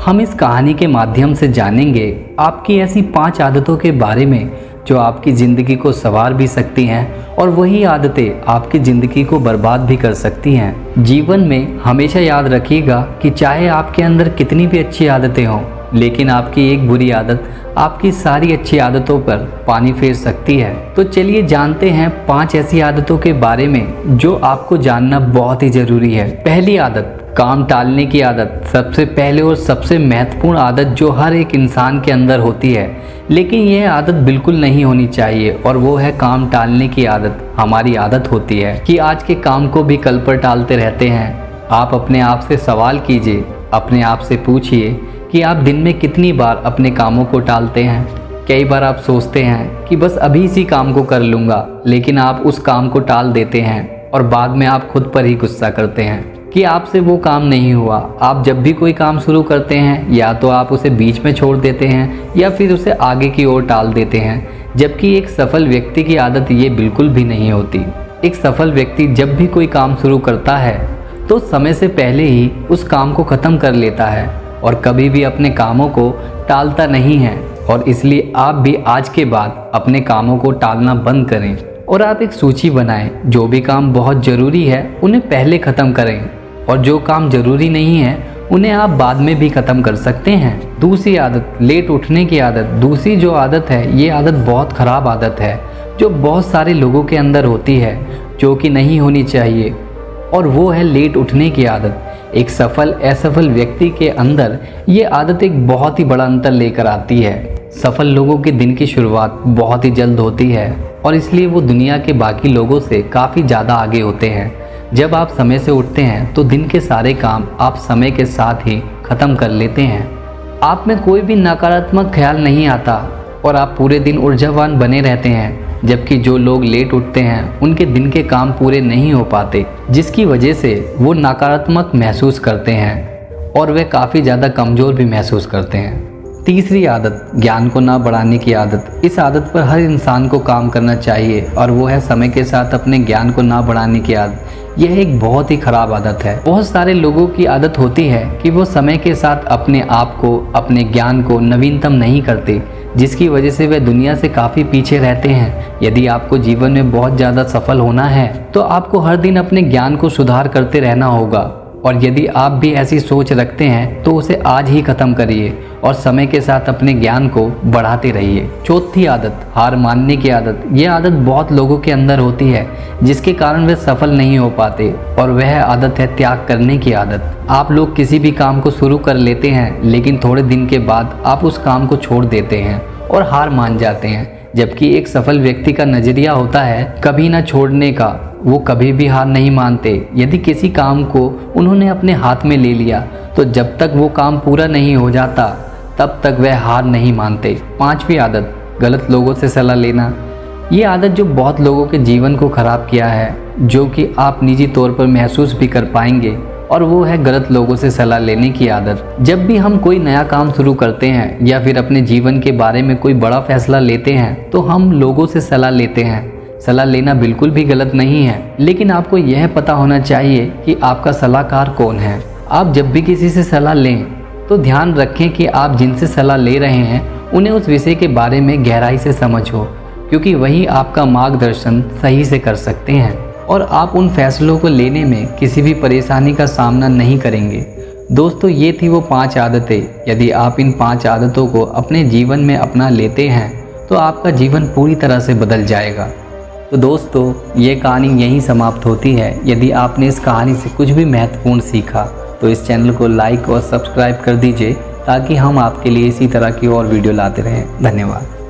हम इस कहानी के माध्यम से जानेंगे आपकी ऐसी 5 आदतों के बारे में जो आपकी ज़िंदगी को संवार भी सकती हैं और वही आदतें आपकी ज़िंदगी को बर्बाद भी कर सकती हैं। जीवन में हमेशा याद रखिएगा कि चाहे आपके अंदर कितनी भी अच्छी आदतें हों, लेकिन आपकी एक बुरी आदत आपकी सारी अच्छी आदतों पर पानी फेर सकती है। तो चलिए जानते हैं 5 ऐसी आदतों के बारे में जो आपको जानना बहुत ही ज़रूरी है। पहली आदत, काम टालने की आदत। सबसे पहले और सबसे महत्वपूर्ण आदत जो हर एक इंसान के अंदर होती है, लेकिन यह आदत बिल्कुल नहीं होनी चाहिए, और वो है काम टालने की आदत। हमारी आदत होती है कि आज के काम को भी कल पर टालते रहते हैं। आप अपने आप से सवाल कीजिए, अपने आप से पूछिए कि आप दिन में कितनी बार अपने कामों को टालते हैं। कई बार आप सोचते हैं कि बस अभी इसी काम को कर लूँगा, लेकिन आप उस काम को टाल देते हैं और बाद में आप खुद पर ही गुस्सा करते हैं कि आपसे वो काम नहीं हुआ। आप जब भी कोई काम शुरू करते हैं, या तो आप उसे बीच में छोड़ देते हैं या फिर उसे आगे की ओर टाल देते हैं, जबकि एक सफल व्यक्ति की आदत ये बिल्कुल भी नहीं होती। एक सफल व्यक्ति जब भी कोई काम शुरू करता है तो समय से पहले ही उस काम को ख़त्म कर लेता है और कभी भी अपने कामों को टालता नहीं है। और इसलिए आप भी आज के बाद अपने कामों को टालना बंद करें और आप एक सूची बनाएं। जो भी काम बहुत ज़रूरी है उन्हें पहले ख़त्म करें, और जो काम ज़रूरी नहीं है उन्हें आप बाद में भी ख़त्म कर सकते हैं। दूसरी आदत, लेट उठने की आदत। दूसरी जो आदत है, ये आदत बहुत ख़राब आदत है जो बहुत सारे लोगों के अंदर होती है, जो कि नहीं होनी चाहिए, और वो है लेट उठने की आदत। एक सफल असफल व्यक्ति के अंदर ये आदत एक बहुत ही बड़ा अंतर लेकर आती है। सफल लोगों के दिन की शुरुआत बहुत ही जल्द होती है और इसलिए वो दुनिया के बाकी लोगों से काफ़ी ज़्यादा आगे होते हैं। जब आप समय से उठते हैं तो दिन के सारे काम आप समय के साथ ही ख़त्म कर लेते हैं। आप में कोई भी नकारात्मक ख्याल नहीं आता और आप पूरे दिन ऊर्जावान बने रहते हैं, जबकि जो लोग लेट उठते हैं उनके दिन के काम पूरे नहीं हो पाते, जिसकी वजह से वो नकारात्मक महसूस करते हैं और वे काफ़ी ज़्यादा कमज़ोर भी महसूस करते हैं। तीसरी आदत, ज्ञान को ना बढ़ाने की आदत। इस आदत पर हर इंसान को काम करना चाहिए, और वो है समय के साथ अपने ज्ञान को ना बढ़ाने की आदत। यह एक बहुत ही ख़राब आदत है। बहुत सारे लोगों की आदत होती है कि वो समय के साथ अपने आप को, अपने ज्ञान को नवीनतम नहीं करते, जिसकी वजह से वे दुनिया से काफ़ी पीछे रहते हैं। यदि आपको जीवन में बहुत ज़्यादा सफल होना है तो आपको हर दिन अपने ज्ञान को सुधार करते रहना होगा, और यदि आप भी ऐसी सोच रखते हैं तो उसे आज ही ख़त्म करिए और समय के साथ अपने ज्ञान को बढ़ाते रहिए। चौथी आदत, हार मानने की आदत। यह आदत बहुत लोगों के अंदर होती है, जिसके कारण वे सफल नहीं हो पाते, और वह आदत है त्याग करने की आदत। आप लोग किसी भी काम को शुरू कर लेते हैं, लेकिन थोड़े दिन के बाद आप उस काम को छोड़ देते हैं और हार मान जाते हैं, जबकि एक सफल व्यक्ति का नज़रिया होता है कभी ना छोड़ने का। वो कभी भी हार नहीं मानते। यदि किसी काम को उन्होंने अपने हाथ में ले लिया तो जब तक वो काम पूरा नहीं हो जाता तब तक वह हार नहीं मानते। पांचवी आदत, गलत लोगों से सलाह लेना। ये आदत जो बहुत लोगों के जीवन को ख़राब किया है, जो कि आप निजी तौर पर महसूस भी कर पाएंगे, और वो है गलत लोगों से सलाह लेने की आदत। जब भी हम कोई नया काम शुरू करते हैं या फिर अपने जीवन के बारे में कोई बड़ा फैसला लेते हैं तो हम लोगों से सलाह लेते हैं। सलाह लेना बिल्कुल भी गलत नहीं है, लेकिन आपको यह पता होना चाहिए कि आपका सलाहकार कौन है। आप जब भी किसी से सलाह लें तो ध्यान रखें कि आप जिनसे सलाह ले रहे हैं उन्हें उस विषय के बारे में गहराई से समझ हो, क्योंकि वही आपका मार्गदर्शन सही से कर सकते हैं और आप उन फैसलों को लेने में किसी भी परेशानी का सामना नहीं करेंगे। दोस्तों, ये थी वो 5 आदतें। यदि आप इन 5 आदतों को अपने जीवन में अपना लेते हैं तो आपका जीवन पूरी तरह से बदल जाएगा। तो दोस्तों, ये कहानी यहीं समाप्त होती है। यदि आपने इस कहानी से कुछ भी महत्वपूर्ण सीखा तो इस चैनल को लाइक और सब्सक्राइब कर दीजिए, ताकि हम आपके लिए इसी तरह की और वीडियो लाते रहें। धन्यवाद।